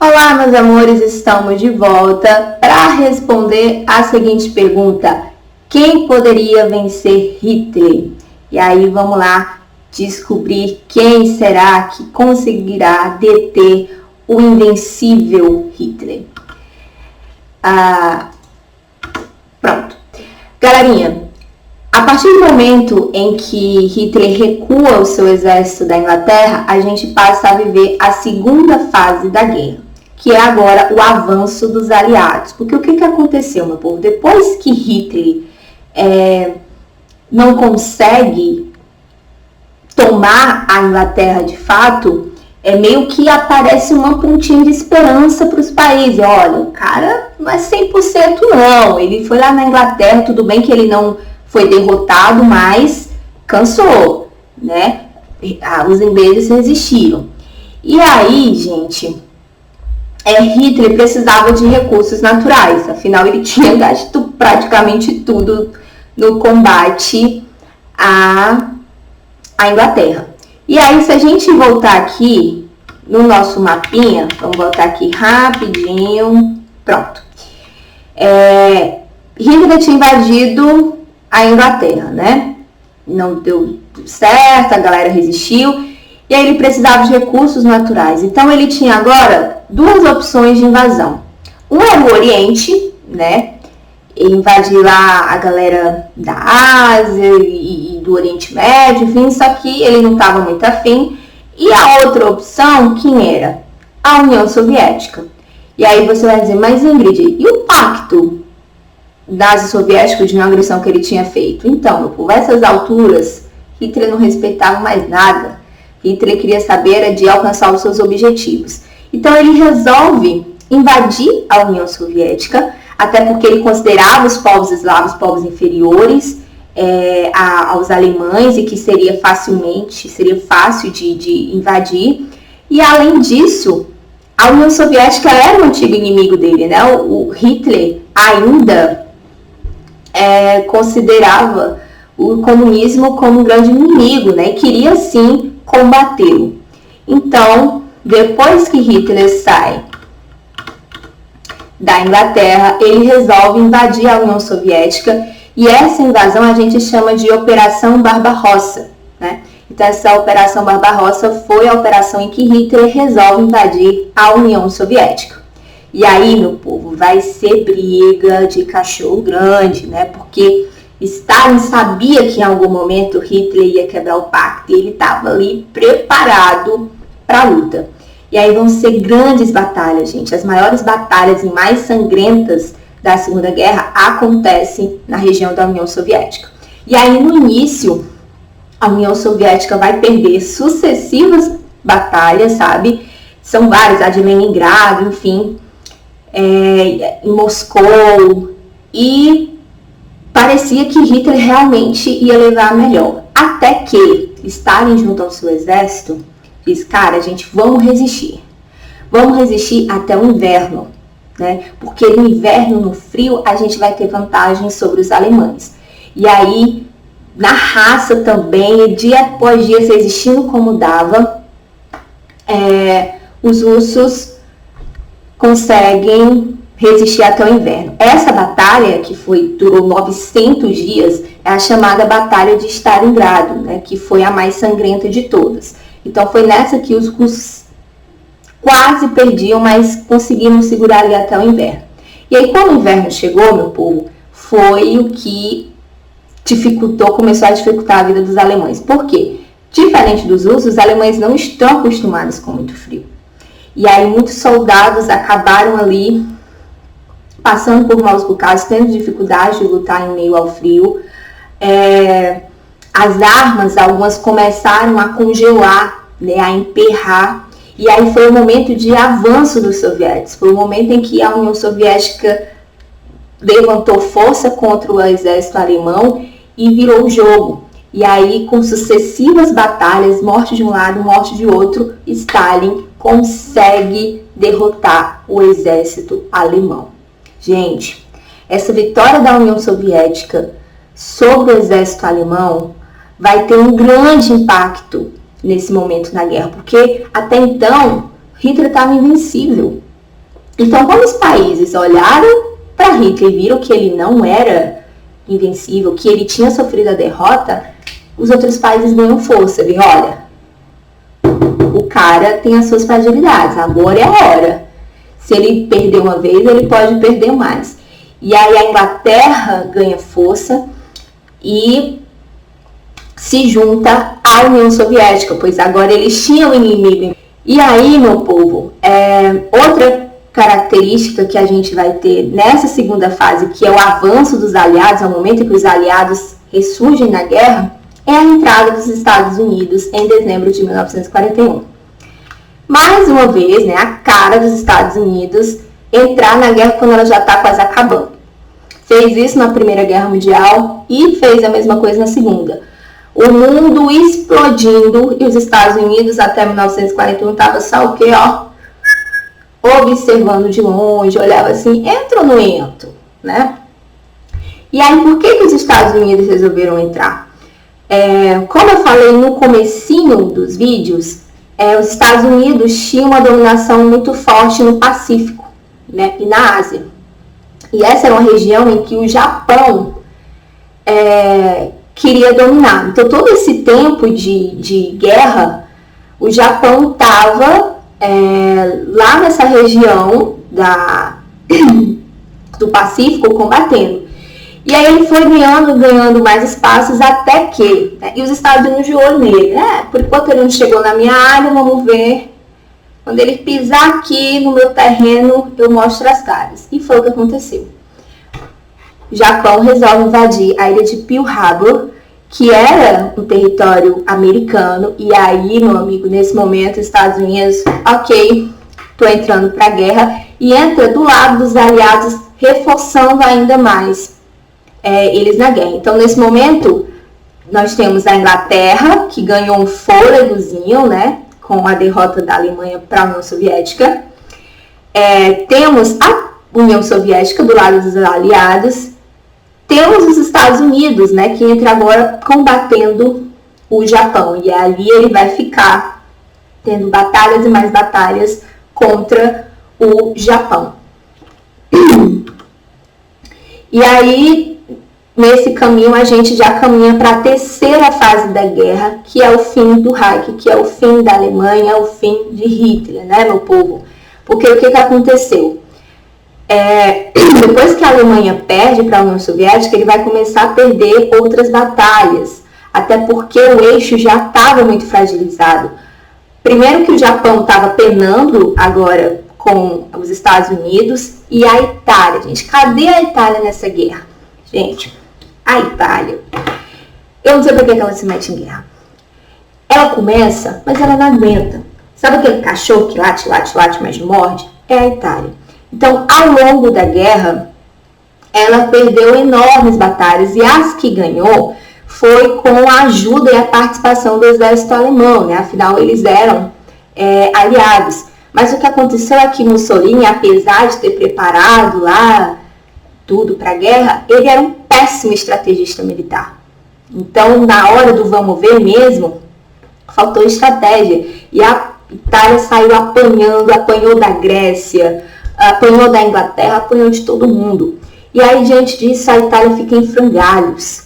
Olá, meus amores, estamos de volta para responder a seguinte pergunta: quem poderia vencer Hitler? E aí vamos lá descobrir quem será que conseguirá deter o invencível Hitler. Pronto. Galerinha, a partir do momento em que Hitler recua o seu exército da Inglaterra, a gente passa a viver a segunda fase da guerra, que é agora o avanço dos aliados. Porque o que aconteceu, meu povo? Depois que Hitler não consegue tomar a Inglaterra de fato, meio que aparece uma pontinha de esperança para os países. Olha, o cara não é 100% não. Ele foi lá na Inglaterra, tudo bem que ele não foi derrotado, mas cansou, né? Os ingleses resistiram. E aí, gente, Hitler precisava de recursos naturais, afinal ele tinha gasto praticamente tudo no combate à Inglaterra. E aí, se a gente voltar aqui no nosso mapinha, vamos voltar aqui rapidinho, pronto. Hitler tinha invadido a Inglaterra, né? Não deu certo, a galera resistiu, e aí ele precisava de recursos naturais. Então ele tinha agora duas opções de invasão. Uma é o Oriente, né? Invadir lá a galera da Ásia e do Oriente Médio, enfim, só que ele não estava muito afim. E a outra opção, quem era? A União Soviética. E aí você vai dizer, mas Ingrid, e o pacto nazi soviético de não agressão que ele tinha feito? Então, por essas alturas, Hitler não respeitava mais nada. Hitler queria saber era de alcançar os seus objetivos. Então ele resolve invadir a União Soviética, até porque ele considerava os povos eslavos povos inferiores aos alemães e que seria fácil de invadir. E além disso, a União Soviética era um antigo inimigo dele, né? O Hitler ainda considerava o comunismo como um grande inimigo, né? E queria sim combatê-lo. Então, depois que Hitler sai da Inglaterra, ele resolve invadir a União Soviética, e essa invasão a gente chama de Operação Barbarossa, né? Então essa Operação Barbarossa foi a operação em que Hitler resolve invadir a União Soviética. E aí, meu povo, vai ser briga de cachorro grande, né? Porque Stalin sabia que em algum momento Hitler ia quebrar o pacto, e ele estava ali preparado para a luta. E aí vão ser grandes batalhas, gente. As maiores batalhas e mais sangrentas da Segunda Guerra acontecem na região da União Soviética. E aí, no início, a União Soviética vai perder sucessivas batalhas, sabe? São várias, a de Leningrado, enfim, em Moscou. E parecia que Hitler realmente ia levar a melhor. Até que Stalin, junto ao seu exército, diz, cara, gente, vamos resistir. Vamos resistir até o inverno, né? Porque no inverno, no frio, a gente vai ter vantagem sobre os alemães. E aí, na raça também, dia após dia, se resistindo como dava, os russos conseguem resistir até o inverno. Essa batalha, que durou 900 dias, é a chamada Batalha de Stalingrado, né? Que foi a mais sangrenta de todas. Então foi nessa que os russos quase perdiam, mas conseguiram segurar ali até o inverno. E aí quando o inverno chegou, meu povo, foi o que começou a dificultar a vida dos alemães. Por quê? Diferente dos russos, os alemães não estão acostumados com muito frio. E aí muitos soldados acabaram ali passando por maus bocados, tendo dificuldade de lutar em meio ao frio. As armas, algumas começaram a congelar, né, a emperrar, e aí foi o momento de avanço dos soviéticos, foi o momento em que a União Soviética levantou força contra o exército alemão e virou o jogo. E aí, com sucessivas batalhas, morte de um lado, morte de outro, Stalin consegue derrotar o exército alemão. Gente, essa vitória da União Soviética sobre o exército alemão vai ter um grande impacto nesse momento na guerra, porque até então Hitler estava invencível. Então, quando os países olharam para Hitler e viram que ele não era invencível, que ele tinha sofrido a derrota, os outros países ganham força. Viram, olha, o cara tem as suas fragilidades, agora é a hora. Se ele perder uma vez, ele pode perder mais. E aí a Inglaterra ganha força e se junta à União Soviética, pois agora eles tinham um inimigo. E aí, meu povo, outra característica que a gente vai ter nessa segunda fase, que é o avanço dos aliados, é o momento em que os aliados ressurgem na guerra, é a entrada dos Estados Unidos em dezembro de 1941. Mais uma vez, a cara dos Estados Unidos entrar na guerra quando ela já está quase acabando. Fez isso na Primeira Guerra Mundial e fez a mesma coisa na Segunda. O mundo explodindo e os Estados Unidos até 1941 estavam só o quê? Observando de longe, olhava assim, entro ou não entro? Né? E aí, por que os Estados Unidos resolveram entrar? Como eu falei no comecinho dos vídeos, os Estados Unidos tinham uma dominação muito forte no Pacífico, né, e na Ásia. E essa era uma região em que o Japão queria dominar. Então, todo esse tempo de guerra, o Japão estava lá nessa região do Pacífico combatendo. E aí ele foi ganhando mais espaços até que... e os Estados Unidos de olho nele. Por enquanto ele não chegou na minha área, vamos ver. Quando ele pisar aqui no meu terreno, eu mostro as caras. E foi o que aconteceu. O Japão resolve invadir a ilha de Pearl Harbor, que era um território americano. E aí, meu amigo, nesse momento, os Estados Unidos, ok, tô entrando para a guerra. E entra do lado dos aliados, reforçando ainda mais eles na guerra. Então, nesse momento, nós temos a Inglaterra, que ganhou um fôlegozinho, né, com a derrota da Alemanha para a União Soviética. Temos a União Soviética do lado dos aliados. Temos os Estados Unidos, né, que entra agora combatendo o Japão. E ali ele vai ficar tendo batalhas e mais batalhas contra o Japão. E aí, nesse caminho, a gente já caminha para a terceira fase da guerra, que é o fim do Reich, que é o fim da Alemanha, o fim de Hitler, né, meu povo? Porque o que aconteceu? Depois que a Alemanha perde para a União Soviética, ele vai começar a perder outras batalhas, até porque o eixo já estava muito fragilizado. Primeiro que o Japão estava penando agora com os Estados Unidos e a Itália. Gente, cadê a Itália nessa guerra? Gente, a Itália, eu não sei por que ela se mete em guerra. Ela começa, mas ela não aguenta. Sabe aquele cachorro que late, mas não morde? É a Itália. Então, ao longo da guerra, ela perdeu enormes batalhas e as que ganhou foi com a ajuda e a participação do exército alemão, né? Afinal, eles eram aliados. Mas o que aconteceu é que Mussolini, apesar de ter preparado lá tudo para a guerra, ele era um péssimo estrategista militar. Então, na hora do vamos ver mesmo, faltou estratégia. E a Itália saiu apanhou da Grécia, apanhou da Inglaterra, apanhou de todo mundo. E aí, diante disso, a Itália fica em frangalhos,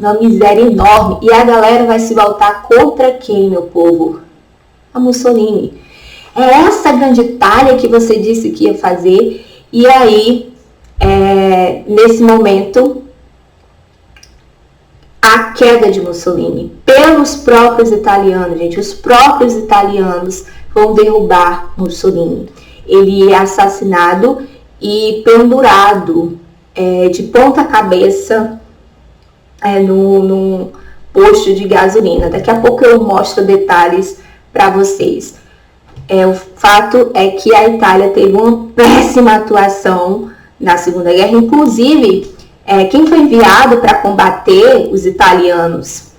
uma miséria enorme. E a galera vai se voltar contra quem, meu povo? A Mussolini. É essa grande Itália que você disse que ia fazer. E aí, nesse momento, a queda de Mussolini pelos próprios italianos, gente. Os próprios italianos vão derrubar Mussolini. Ele é assassinado e pendurado de ponta cabeça num posto de gasolina. Daqui a pouco eu mostro detalhes para vocês. O fato é que a Itália teve uma péssima atuação na Segunda Guerra. Inclusive, quem foi enviado para combater os italianos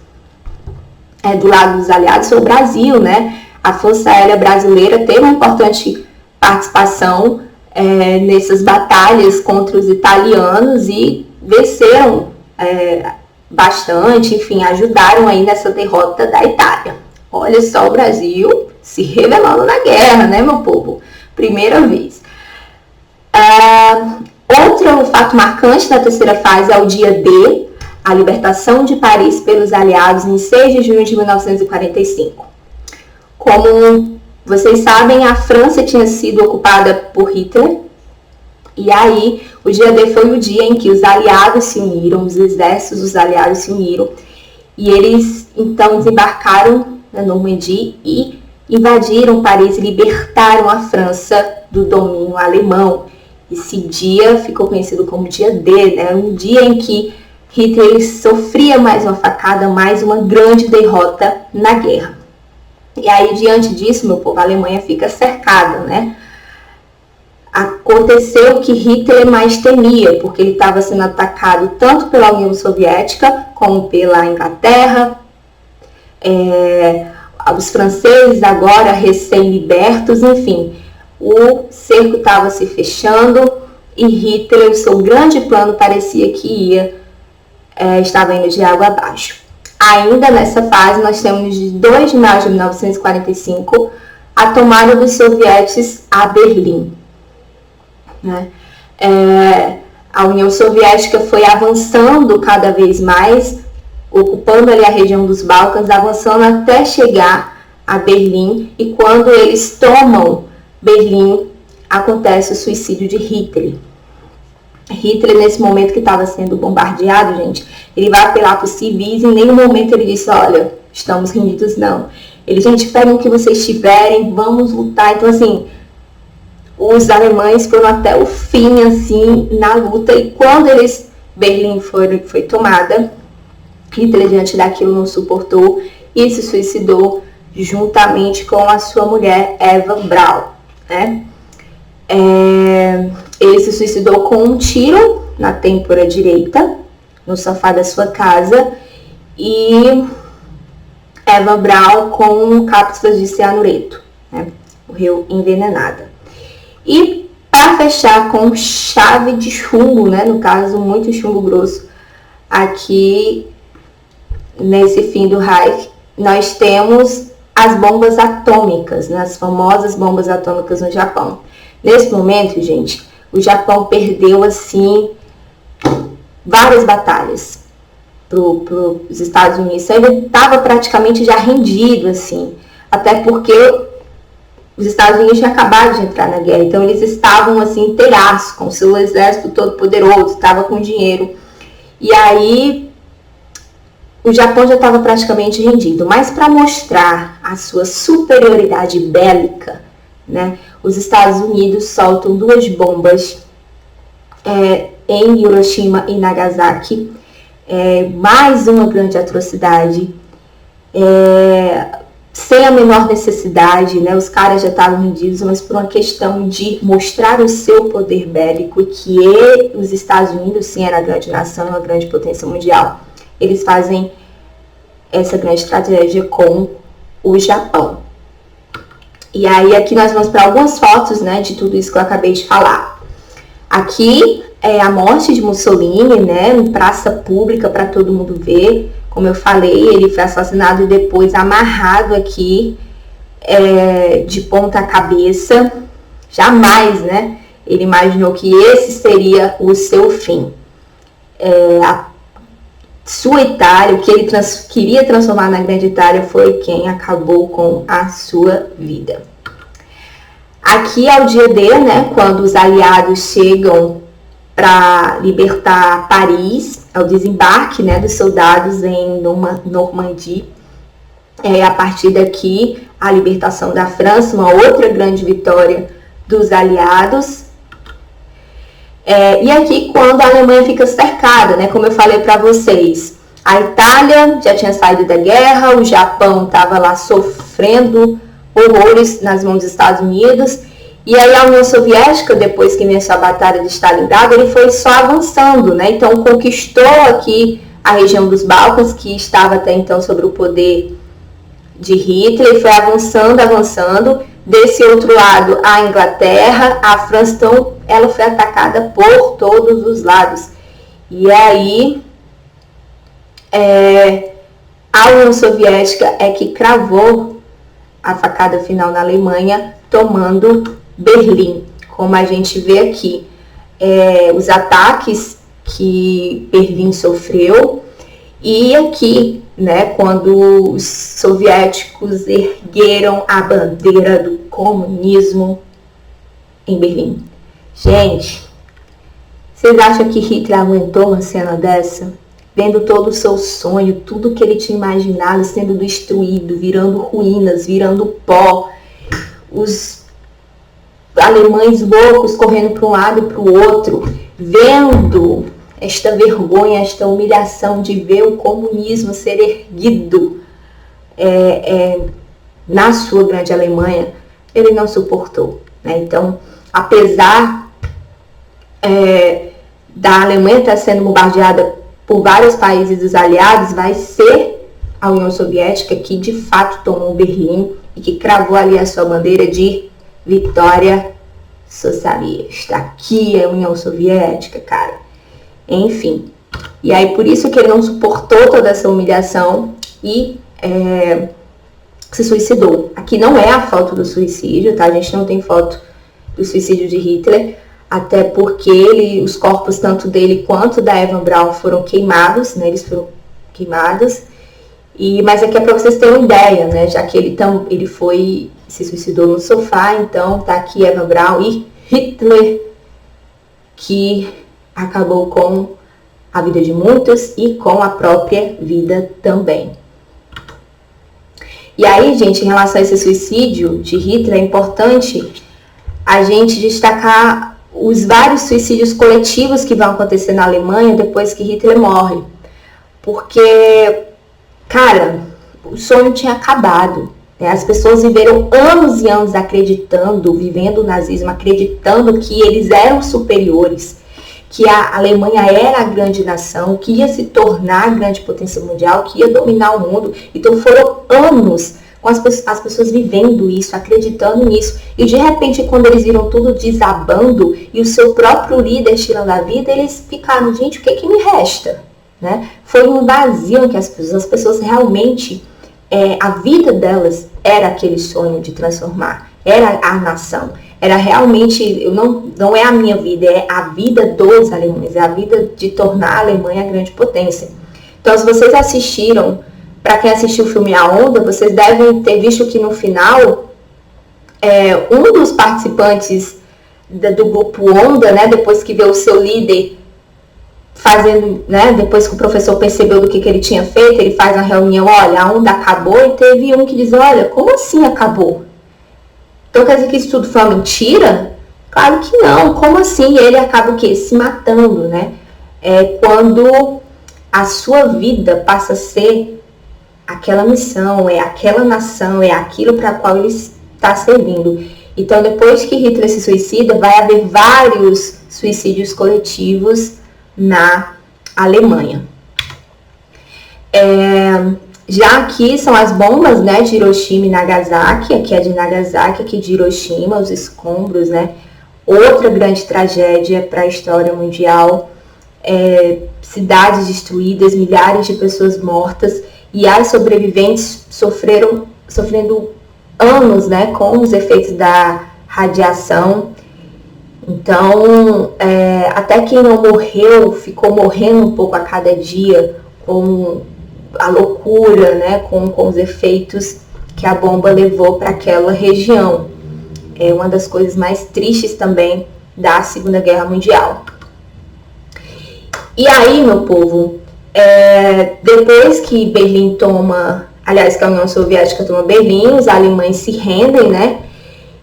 do lado dos aliados foi o Brasil, né? A Força Aérea Brasileira teve uma importante participação nessas batalhas contra os italianos e venceram bastante, enfim, ajudaram aí nessa derrota da Itália. Olha só o Brasil se revelando na guerra, né, meu povo? Primeira vez. Outro fato marcante da terceira fase é o dia D, a libertação de Paris pelos aliados em 6 de junho de 1945. Como vocês sabem, a França tinha sido ocupada por Hitler, e aí o dia D foi o dia em que os aliados se uniram, os exércitos dos aliados se uniram, e eles então desembarcaram na Normandia e invadiram Paris e libertaram a França do domínio alemão. Esse dia ficou conhecido como dia D, né? Um dia em que Hitler sofria mais uma facada, mais uma grande derrota na guerra. E aí, diante disso, meu povo, a Alemanha fica cercada, né? Aconteceu o que Hitler mais temia, porque ele estava sendo atacado tanto pela União Soviética como pela Inglaterra, os franceses agora recém-libertos, enfim. O cerco estava se fechando e Hitler, o seu grande plano parecia que estava indo de água abaixo. Ainda nessa fase, nós temos de 2 de maio de 1945 a tomada dos sovietes a Berlim. Né? A União Soviética foi avançando cada vez mais, ocupando ali a região dos Balcãs, avançando até chegar a Berlim, e quando eles tomam Berlim, acontece o suicídio de Hitler. Hitler, nesse momento que estava sendo bombardeado, gente, ele vai apelar para os civis e em nenhum momento ele disse, olha, estamos rendidos, não. Ele, gente, peguem o que vocês tiverem, vamos lutar. Então, assim, os alemães foram até o fim, assim, na luta, e quando Berlim foi tomada, Hitler, diante daquilo, não suportou e se suicidou juntamente com a sua mulher, Eva Braun, né? Ele se suicidou com um tiro na têmpora direita, no sofá da sua casa, e Eva Braun com cápsulas de cianureto, né? Morreu envenenada. E para fechar com chave de chumbo, né? No caso, muito chumbo grosso, aqui nesse fim do Reich, nós temos as bombas atômicas, né? As famosas bombas atômicas no Japão. Nesse momento, gente, o Japão perdeu, assim, várias batalhas para os Estados Unidos. Ele estava praticamente já rendido, assim, até porque os Estados Unidos tinham acabado de entrar na guerra, então eles estavam, assim, inteiraços, com o seu exército todo poderoso, estava com dinheiro. E aí, o Japão já estava praticamente rendido, mas para mostrar a sua superioridade bélica, né, os Estados Unidos soltam 2 bombas em Hiroshima e Nagasaki, mais uma grande atrocidade, sem a menor necessidade, né, os caras já estavam rendidos, mas por uma questão de mostrar o seu poder bélico, que os Estados Unidos, sim, era a grande nação, uma grande potência mundial. Eles fazem essa grande estratégia com o Japão. E aí aqui nós vamos para algumas fotos, né, de tudo isso que eu acabei de falar. Aqui é a morte de Mussolini, né, em praça pública para todo mundo ver. Como eu falei, ele foi assassinado e depois amarrado aqui de ponta cabeça. Jamais, né, ele imaginou que esse seria o seu fim. A sua Itália, o que ele queria transformar na grande Itália, foi quem acabou com a sua vida. Aqui é o dia D, né, quando os aliados chegam para libertar Paris, é o desembarque, né, dos soldados em Normandia. A partir daqui, a libertação da França, uma outra grande vitória dos aliados. E aqui quando a Alemanha fica cercada, né, como eu falei para vocês, a Itália já tinha saído da guerra, o Japão estava lá sofrendo horrores nas mãos dos Estados Unidos, e aí a União Soviética, depois que venceu a Batalha de Stalingrado, ele foi só avançando, né, então conquistou aqui a região dos Balcãs, que estava até então sob o poder de Hitler, e foi avançando. Desse outro lado, a Inglaterra, a França, então, ela foi atacada por todos os lados. E aí, a União Soviética é que cravou a facada final na Alemanha, tomando Berlim como a gente vê aqui, os ataques que Berlim sofreu, e aqui, né, quando os soviéticos ergueram a bandeira do comunismo em Berlim. Gente, vocês acham que Hitler aguentou uma cena dessa? Vendo todo o seu sonho, tudo que ele tinha imaginado sendo destruído, virando ruínas, virando pó, os alemães loucos correndo para um lado e para o outro, vendo esta vergonha, esta humilhação de ver o comunismo ser erguido na sua grande Alemanha, ele não suportou, né? Então, apesar da Alemanha estar sendo bombardeada por vários países dos aliados, vai ser a União Soviética que de fato tomou Berlim e que cravou ali a sua bandeira de vitória socialista. Aqui é a União Soviética, cara. Enfim. E aí por isso que ele não suportou toda essa humilhação e se suicidou. Aqui não é a foto do suicídio, tá? A gente não tem foto do suicídio de Hitler, até porque os corpos tanto dele quanto da Eva Braun foram queimados, né? Eles foram queimados. Mas aqui é para vocês terem uma ideia, né? Já que ele se suicidou no sofá, então tá aqui Eva Braun e Hitler, que acabou com a vida de muitos e com a própria vida também. E aí, gente, em relação a esse suicídio de Hitler, é importante a gente destacar os vários suicídios coletivos que vão acontecer na Alemanha depois que Hitler morre. Porque, cara, o sonho tinha acabado. Né? As pessoas viveram anos e anos acreditando, vivendo o nazismo, acreditando que eles eram superiores, que a Alemanha era a grande nação, que ia se tornar a grande potência mundial, que ia dominar o mundo. Então foram anos com as pessoas vivendo isso, acreditando nisso. E de repente, quando eles viram tudo desabando e o seu próprio líder tirando a vida, eles ficaram, gente, o que me resta? Né? Foi um vazio que as pessoas realmente, a vida delas era aquele sonho de transformar, era a nação. Era realmente, não é a minha vida, é a vida dos alemães, é a vida de tornar a Alemanha a grande potência. Então, se vocês assistiram, para quem assistiu o filme A Onda, vocês devem ter visto que no final, um dos participantes do grupo Onda, né, depois que vê o seu líder fazendo, né, depois que o professor percebeu do que ele tinha feito, ele faz uma reunião, olha, a onda acabou, e teve um que diz, olha, como assim acabou? Então quer dizer que isso tudo foi uma mentira? Claro que não, como assim? Ele acaba o quê? Se matando, né? Quando a sua vida passa a ser aquela missão, aquela nação, aquilo para qual ele está servindo. Então depois que Hitler se suicida, vai haver vários suicídios coletivos na Alemanha. Já aqui são as bombas, né, de Hiroshima e Nagasaki. Aqui é de Nagasaki, aqui de Hiroshima, os escombros, né? Outra grande tragédia para a história mundial. Cidades destruídas, milhares de pessoas mortas. E as sobreviventes sofrendo anos, né, com os efeitos da radiação. Então, até quem não morreu, ficou morrendo um pouco a cada dia com a loucura, né, com os efeitos que a bomba levou para aquela região. É uma das coisas mais tristes também da Segunda Guerra Mundial. E aí, meu povo, depois que Berlim que a União Soviética toma Berlim, os alemães se rendem, né?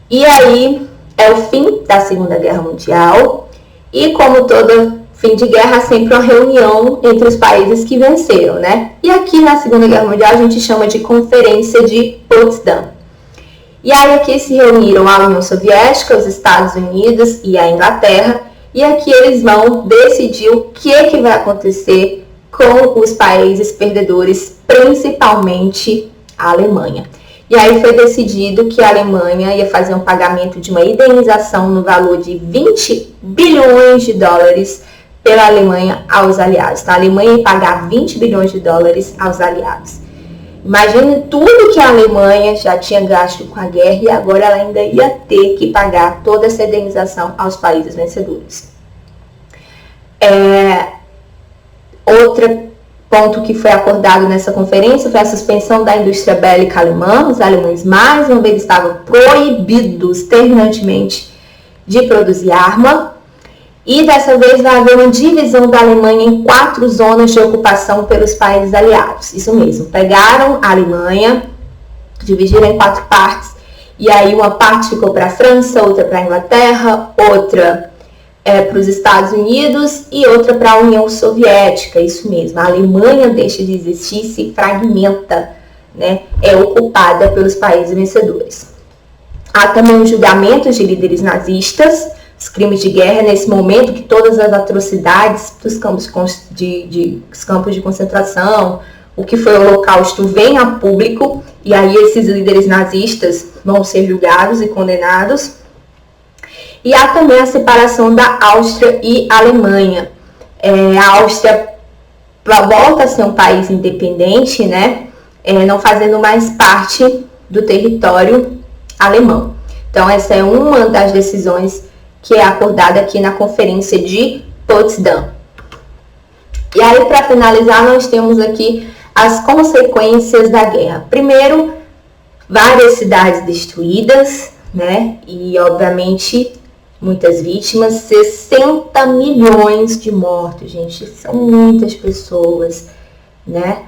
E aí é o fim da Segunda Guerra Mundial. E como todo fim de guerra, sempre uma reunião entre os países que venceram, né? E aqui na Segunda Guerra Mundial a gente chama de Conferência de Potsdam. E aí aqui se reuniram a União Soviética, os Estados Unidos e a Inglaterra. E aqui eles vão decidir o que vai acontecer com os países perdedores, principalmente a Alemanha. E aí foi decidido que a Alemanha ia fazer um pagamento de uma indenização no valor de 20 bilhões de dólares pela Alemanha aos aliados. Então, a Alemanha ia pagar 20 bilhões de dólares aos aliados. Imagine tudo que a Alemanha já tinha gasto com a guerra e agora ela ainda ia ter que pagar toda essa indenização aos países vencedores. Outro ponto que foi acordado nessa conferência foi a suspensão da indústria bélica alemã. Os alemães mais uma vez estavam proibidos terminantemente de produzir arma. E dessa vez vai haver uma divisão da Alemanha em 4 zonas de ocupação pelos países aliados. Isso mesmo, pegaram a Alemanha, dividiram em 4 partes, e aí uma parte ficou para a França, outra para a Inglaterra, outra para os Estados Unidos e outra para a União Soviética. Isso mesmo, a Alemanha deixa de existir, se fragmenta, né? É ocupada pelos países vencedores. Há também os julgamentos de líderes nazistas, os crimes de guerra, nesse momento que todas as atrocidades dos campos de concentração, o que foi o Holocausto, vem a público, e aí esses líderes nazistas vão ser julgados e condenados. E há também a separação da Áustria e Alemanha. A Áustria volta a ser um país independente, né? Não fazendo mais parte do território alemão. Então, essa é uma das decisões que é acordada aqui na Conferência de Potsdam. E aí, para finalizar, nós temos aqui as consequências da guerra. Primeiro, várias cidades destruídas, né? E, obviamente, muitas vítimas. 60 milhões de mortos, gente. São muitas pessoas, né?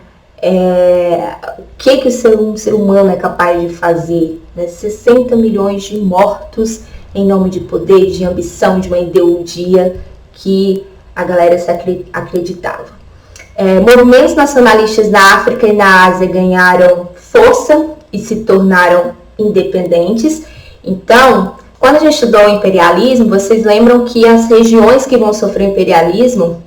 O que um ser humano é capaz de fazer, né? 60 milhões de mortos em nome de poder, de ambição, de uma ideologia que a galera se acreditava. Movimentos nacionalistas na África e na Ásia ganharam força e se tornaram independentes. Então, quando a gente estudou o imperialismo, vocês lembram que as regiões que vão sofrer imperialismo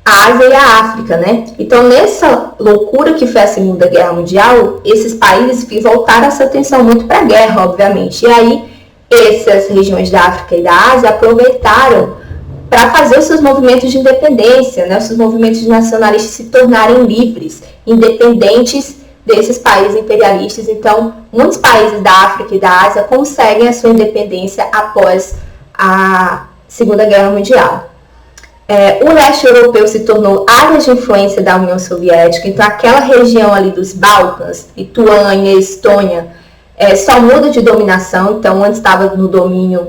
a Ásia e a África, né? Então, nessa loucura que foi a Segunda Guerra Mundial, esses países voltaram essa atenção muito para a guerra, obviamente. E aí, essas regiões da África e da Ásia aproveitaram para fazer os seus movimentos de independência, né? Os seus movimentos nacionalistas se tornarem livres, independentes desses países imperialistas. Então, muitos países da África e da Ásia conseguem a sua independência após a Segunda Guerra Mundial. O leste europeu se tornou área de influência da União Soviética, então aquela região ali dos Balcãs, Lituânia, Estônia, só muda de dominação. Então antes estava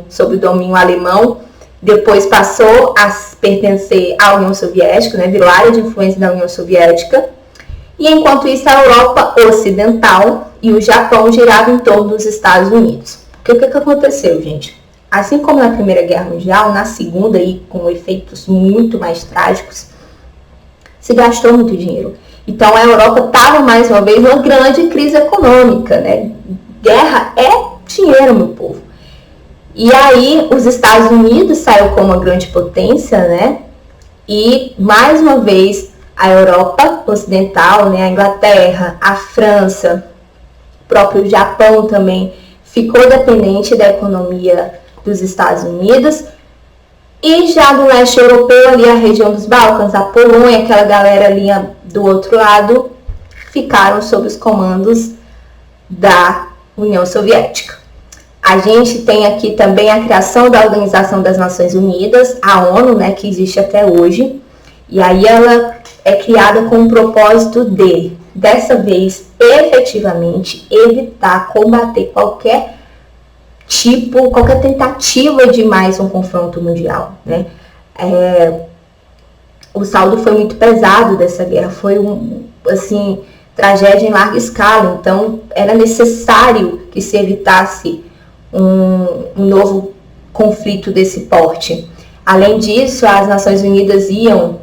sob o domínio alemão, depois passou a pertencer à União Soviética, né, virou área de influência da União Soviética. E enquanto isso, a Europa Ocidental e o Japão giravam em torno dos Estados Unidos. O que aconteceu, gente? Assim como na Primeira Guerra Mundial, na Segunda, e com efeitos muito mais trágicos, se gastou muito dinheiro. Então, a Europa estava, mais uma vez, numa grande crise econômica, né? Guerra é dinheiro, meu povo. E aí, os Estados Unidos saiu como uma grande potência, né? E, mais uma vez, a Europa Ocidental, né? A Inglaterra, a França, o próprio Japão também, ficou dependente da economia dos Estados Unidos. E já do leste europeu, ali a região dos Balcãs, a Polônia, aquela galera ali do outro lado, ficaram sob os comandos da União Soviética. A gente tem aqui também a criação da Organização das Nações Unidas, a ONU, né, que existe até hoje. E aí ela é criada com o propósito de, dessa vez, efetivamente, evitar, combater qualquer tentativa de mais um confronto mundial, né? O saldo foi muito pesado dessa guerra, foi tragédia em larga escala. Então era necessário que se evitasse um novo conflito desse porte. Além disso, as Nações Unidas iam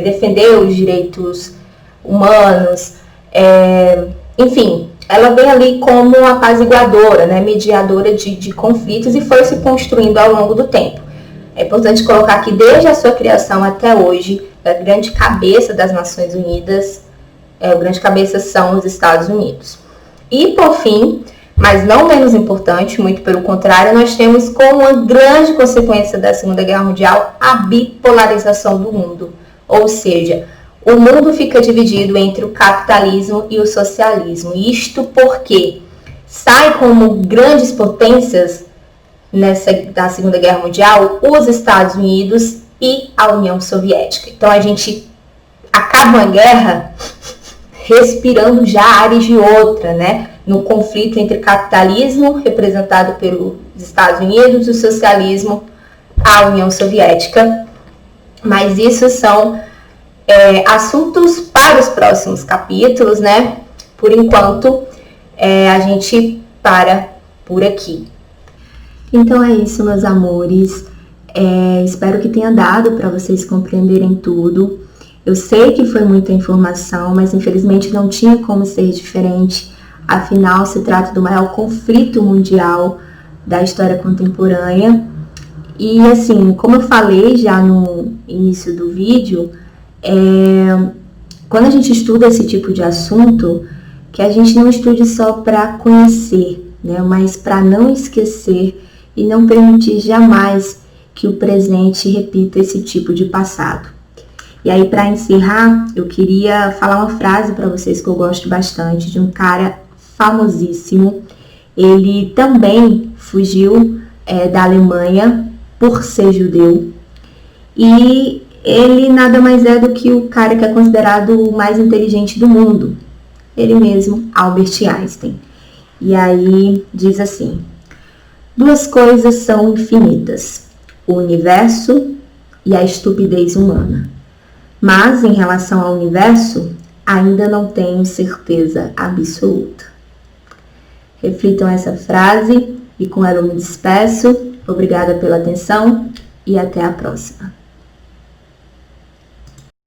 defender os direitos humanos, enfim, ela vem ali como apaziguadora, né, mediadora de conflitos, e foi se construindo ao longo do tempo. É importante colocar que desde a sua criação até hoje, a grande cabeça das Nações Unidas, o grande cabeça são os Estados Unidos. E por fim, mas não menos importante, muito pelo contrário, nós temos como uma grande consequência da Segunda Guerra Mundial a bipolarização do mundo. Ou seja, o mundo fica dividido entre o capitalismo e o socialismo. Isto porque sai como grandes potências da Segunda Guerra Mundial os Estados Unidos e a União Soviética. Então a gente acaba uma guerra respirando já ares de outra, né? No conflito entre capitalismo, representado pelos Estados Unidos, e o socialismo, a União Soviética. Mas isso são assuntos para os próximos capítulos, né? Por enquanto, a gente para por aqui. Então é isso, meus amores. Espero que tenha dado para vocês compreenderem tudo. Eu sei que foi muita informação, mas infelizmente não tinha como ser diferente. Afinal, se trata do maior conflito mundial da história contemporânea. E assim, como eu falei já no início do vídeo, quando a gente estuda esse tipo de assunto, que a gente não estude só para conhecer, né, mas para não esquecer e não permitir jamais que o presente repita esse tipo de passado. E aí, para encerrar, eu queria falar uma frase para vocês que eu gosto bastante, de um cara famosíssimo. Ele também fugiu da Alemanha por ser judeu. E ele nada mais é do que o cara que é considerado o mais inteligente do mundo. Ele mesmo, Albert Einstein. E aí diz assim: duas coisas são infinitas, o universo e a estupidez humana. Mas, em relação ao universo, ainda não tenho certeza absoluta. Reflitam essa frase e com ela eu me despeço. Obrigada pela atenção e até a próxima.